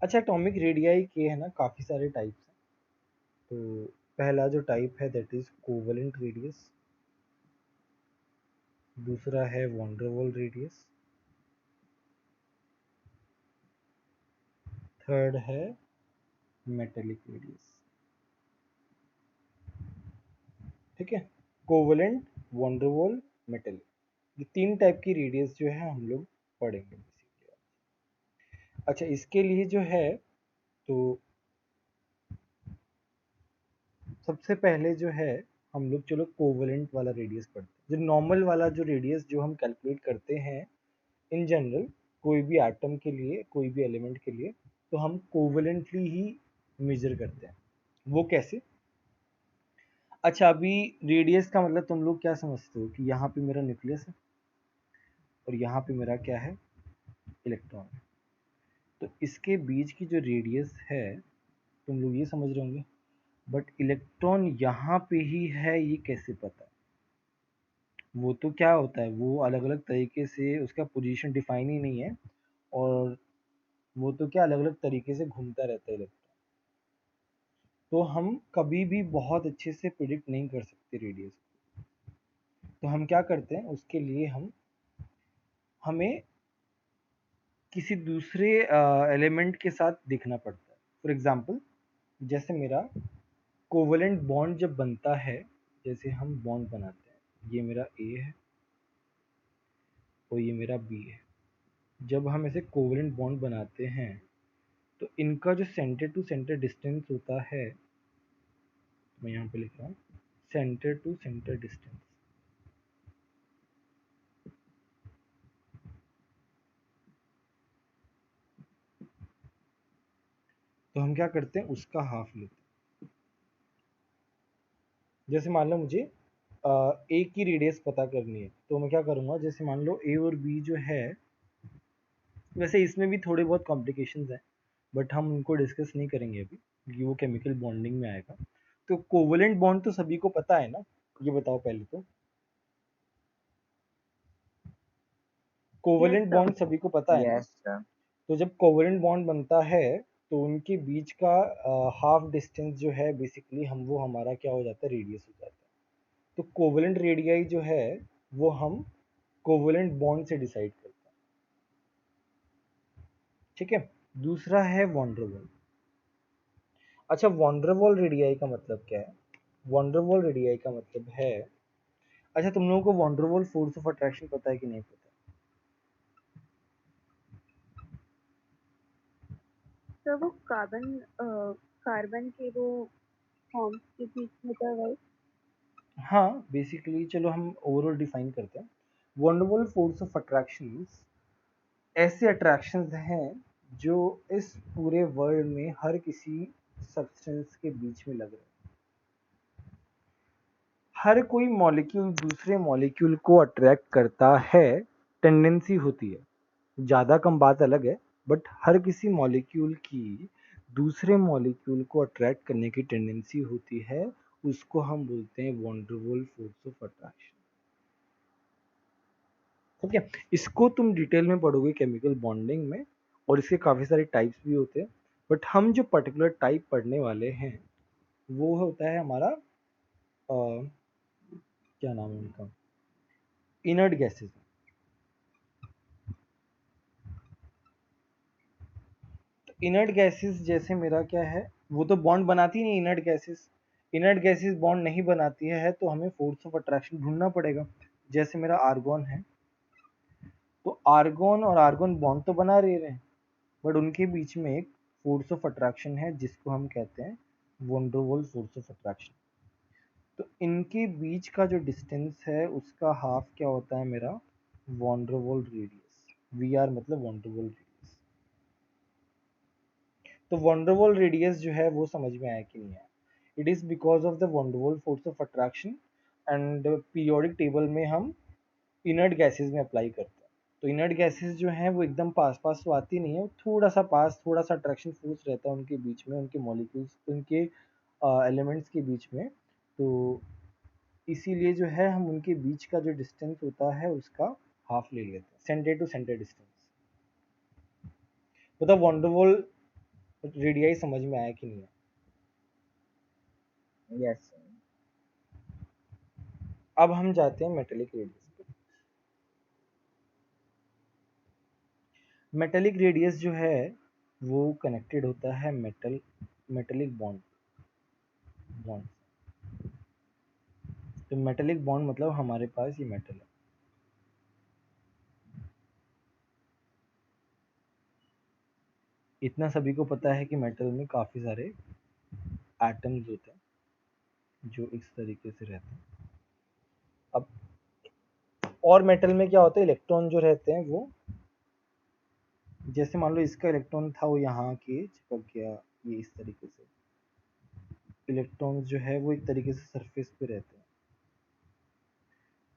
अच्छा, atomic radii के है ना काफ़ी सारे टाइप्स हैं। तो पहला जो टाइप है दैट इज़ कोवलेंट रेडियस, दूसरा है वॉन्डरवॉल रेडियस, थर्ड है मेटेलिक रेडियस। ठीक है, कोवलेंट, वॉन्डरवॉल, मेटेलिक, ये तीन टाइप की रेडियस जो है हम लोग पढ़ेंगे बेसिकली। अच्छा, इसके लिए जो है तो सबसे पहले जो है हम लोग चलो कोवलेंट वाला रेडियस पढ़ते हैं। जो नॉर्मल वाला जो रेडियस जो हम कैलकुलेट करते हैं इन जनरल, कोई भी एटम के लिए, कोई भी एलिमेंट के लिए, तो हम कोवलेंटली ही मेजर करते हैं। वो कैसे? अच्छा, अभी रेडियस का मतलब तुम लोग क्या समझते हो कि यहाँ पे मेरा न्यूक्लियस है और यहाँ पे मेरा क्या है, इलेक्ट्रॉन है। तो इसके बीच की जो रेडियस है तुम लोग ये समझ रहे होंगे, बट इलेक्ट्रॉन यहाँ पे ही है ये कैसे पता है? वो तो क्या होता है, वो अलग अलग तरीके से उसका पोजीशन डिफाइन ही नहीं है, और वो तो क्या अलग अलग तरीके से घूमता रहता है इलेक्ट्रॉन। तो हम कभी भी बहुत अच्छे से प्रिडिक्ट नहीं कर सकते रेडियस। तो हम क्या करते हैं उसके लिए, हमें किसी दूसरे एलिमेंट के साथ देखना पड़ता है। फॉर एग्जांपल, जैसे मेरा कोवलेंट बॉन्ड जब बनता है, जैसे हम बॉन्ड बनाते हैं, ये मेरा ए है और ये मेरा बी है। जब हम ऐसे कोवलेंट बॉन्ड बनाते हैं तो इनका जो सेंटर टू सेंटर डिस्टेंस होता है, मैं यहाँ पे लिख रहा हूँ सेंटर टू सेंटर डिस्टेंस, तो हम क्या करते हैं उसका हाफ लेते हैं। जैसे मान लो मुझे ए की रेडियस पता करनी है, तो मैं क्या करूँगा, जैसे मान लो ए और बी जो है, वैसे इसमें भी थोड़े बहुत कॉम्प्लिकेशंस हैं, बट हम उनको डिस्कस नहीं करेंगे अभी क्योंकि वो केमिकल बॉन्डिंग में आएगा। तो कोवलेंट बॉन्ड तो सभी को पता है ना, ये बताओ पहले तो। Yes covalent sir. बॉन्ड सभी को पता है ना। Yes sir. तो जब कोवलेंट बॉन्ड बनता है तो उनके बीच का हाफ डिस्टेंस जो है बेसिकली हम वो हमारा क्या हो जाता है, रेडियस हो जाता है। तो कोवलेंट रेडियाई जो है वो हम कोवलेंट बॉन्ड से डिसाइड करते हैं। ठीक है, दूसरा है वॉन्डरवॉल। अच्छा, वॉन्डरवॉल रेडियाई का मतलब क्या है? वॉन्डरवॉल रेडियाई का मतलब है, अच्छा तुम लोगों को वॉन्डरवॉल फोर्स ऑफ अट्रैक्शन पता है कि नहीं पता? सर वो कार्बन के वो फॉर्म्स के बीच में था, राइट? हाँ, बेसिकली चलो हम ओवरऑल डिफाइन करते हैं। वॉन्डरवॉल फोर्स ऑफ अट्रैक्शंस ऐसे अट्रैक्शंस हैं जो इस पूरे वर्ल्ड में हर किसी सब्सटेंस के बीच में लग रहे हैं। हर कोई मॉलिक्यूल दूसरे मॉलिक्यूल को अट्रैक्ट करता है, टेंडेंसी होती है, ज़्यादा कम बात अलग है, बट हर किसी मॉलिक्यूल की दूसरे मॉलिक्यूल को अट्रैक्ट करने की टेंडेंसी होती है। उसको हम बोलते हैं वॉन्डरवॉल फोर्स ऑफ अट्रैक्शन। ठीक है, इसको तुम डिटेल में पढ़ोगे केमिकल बॉन्डिंग में, और इसके काफ़ी सारे टाइप्स भी होते हैं, बट हम जो पर्टिकुलर टाइप पढ़ने वाले हैं वो होता है हमारा क्या नाम है उनका, इनर्ट गैसेस। तो इनर्ट गैसेस जैसे मेरा क्या है, वो तो बॉन्ड बनाती नहीं inert gases. Inert gases bond नहीं बनाती है तो हमें फोर्स ऑफ अट्रैक्शन ढूंढना पड़ेगा। जैसे मेरा आर्गन है, तो आर्गन और आर्गन बॉन्ड तो बना रहे हैं, बट उनके बीच में एक फोर्स ऑफ अट्रैक्शन है जिसको हम कहते हैं वॉन्डरवॉल फोर्स ऑफ अट्रैक्शन। तो इनके बीच का जो डिस्टेंस है उसका हाफ क्या होता है मेरा, वॉन्डरवॉल रेडियस। वी आर मतलब वॉन्डरवॉल रेडियस। तो वॉन्डरवॉल रेडियस जो है वो समझ में आया कि नहीं आया? It is because of the van der Waals force of attraction, and periodic table में हम इनर्ट गैसेस में अप्लाई करते हैं। तो इनर्ट गैसेस जो हैं वो एकदम पास पास तो आती नहीं है, वो थोड़ा सा पास, थोड़ा सा अट्रैक्शन फोर्स रहता है उनके बीच में, उनके मॉलिक्यूल्स, उनके एलिमेंट्स के बीच में। तो इसीलिए जो है हम उनके बीच का जो डिस्टेंस होता है उसका हाफ ले लेते हैं, सेंटर टू सेंटर डिस्टेंस। मतलब वॉन्डरवॉल रेडियाई समझ में आया कि नहीं है? यस। अब हम जाते हैं मेटेलिक रेडियस पे। मेटेलिक रेडियस जो है वो कनेक्टेड होता है मेटेलिक बॉन्ड। तो मेटेलिक बॉन्ड मतलब हमारे पास ये मेटल है। इतना सभी को पता है कि मेटल में काफ़ी सारे एटम्स होते हैं जो इस तरीके से रहते हैं। अब और मेटल में क्या होता है, इलेक्ट्रॉन जो रहते हैं वो, जैसे मान लो इसका इलेक्ट्रॉन था वो यहाँ के चिपक गया, ये इस तरीके से इलेक्ट्रॉन जो है वो एक तरीके से सरफेस पे रहते हैं।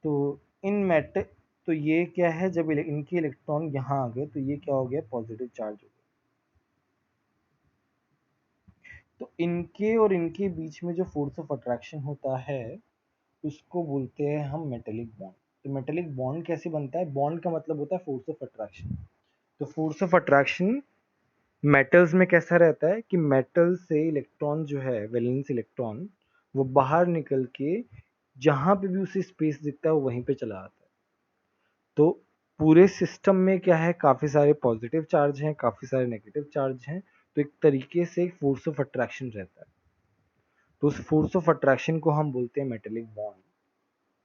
तो इन मेटल, तो ये क्या है, जब इनके इलेक्ट्रॉन यहाँ आ गए तो ये क्या हो गया, पॉजिटिव चार्ज हो गया। तो इनके और इनके बीच में जो फोर्स ऑफ अट्रैक्शन होता है उसको बोलते हैं हम मेटेलिक बॉन्ड। तो मेटेलिक बॉन्ड कैसे बनता है, बॉन्ड का मतलब होता है फोर्स ऑफ अट्रैक्शन। तो फोर्स ऑफ अट्रैक्शन मेटल्स में कैसा रहता है कि मेटल से इलेक्ट्रॉन जो है, वैलेंस इलेक्ट्रॉन, वो बाहर निकल के जहां पे भी उसे स्पेस दिखता है वो वहीं पे चला आता है। तो पूरे सिस्टम में क्या है, काफी सारे पॉजिटिव चार्ज हैं, काफी सारे नेगेटिव चार्ज हैं। तो एक तरीके से एक फोर्स ऑफ अट्रैक्शन रहता है। तो उस फोर्स ऑफ अट्रैक्शन को हम बोलते हैं मेटेलिक बॉन्ड।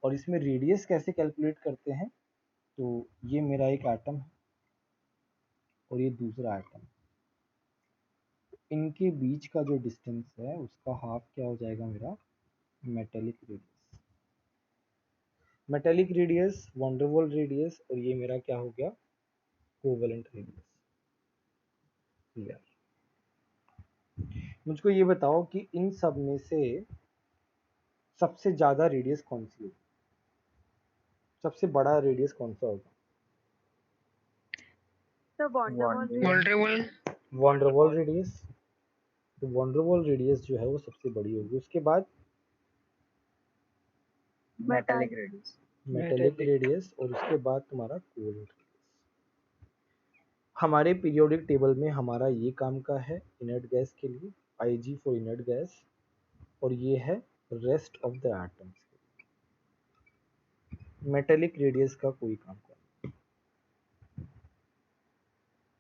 और इसमें रेडियस कैसे कैलकुलेट करते हैं, तो ये मेरा एक एटम है और ये दूसरा एटम, इनके बीच का जो डिस्टेंस है उसका हाफ क्या हो जाएगा मेरा metallic radius. Metallic radius, van der Waals radius, और ये मेरा क्या हो गया, कोवेलेंट रेडियस। क्लियर? मुझको ये बताओ कि इन सब में से सबसे ज्यादा रेडियस कौन सी होगी, सबसे बड़ा रेडियस कौन सा होगा? तो वंडरवॉल रेडियस। तो वंडरवॉल रेडियस जो है वो सबसे बड़ी होगी। उसके बाद मेटेलिक रेडियस। मेटेलिक रेडियस, और उसके बाद तुम्हारा कोवेलेंट रेडियस। हमारे पीरियोडिक टेबल में हमारा ये काम का है इनर्ट गैस के लिए, Ig फॉर इनर्ट गैस, और ये है rest of the atoms. Metallic radius का कोई काम नहीं।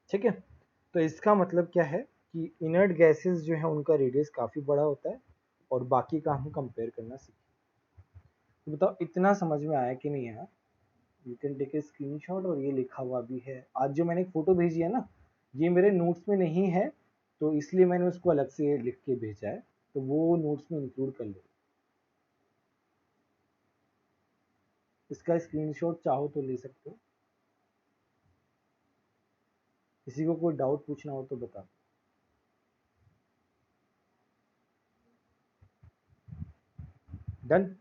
ठीक है, तो इसका मतलब क्या है कि इनर्ट गैसेस जो है उनका रेडियस काफ़ी बड़ा होता है, और बाकी का हम कंपेयर करना सीखें। तो बताओ इतना समझ में आया कि नहीं आया? You can take a screenshot, और ये लिखा हुआ भी है। आज जो मैंने एक फ़ोटो भेजी है ना, ये मेरे नोट्स में नहीं है, तो इसलिए मैंने उसको अलग से लिख के भेजा है, तो वो नोट्स में इंक्लूड कर लो। इसका स्क्रीनशॉट चाहो तो ले सकते हो। किसी को कोई डाउट पूछना हो तो बता। डन।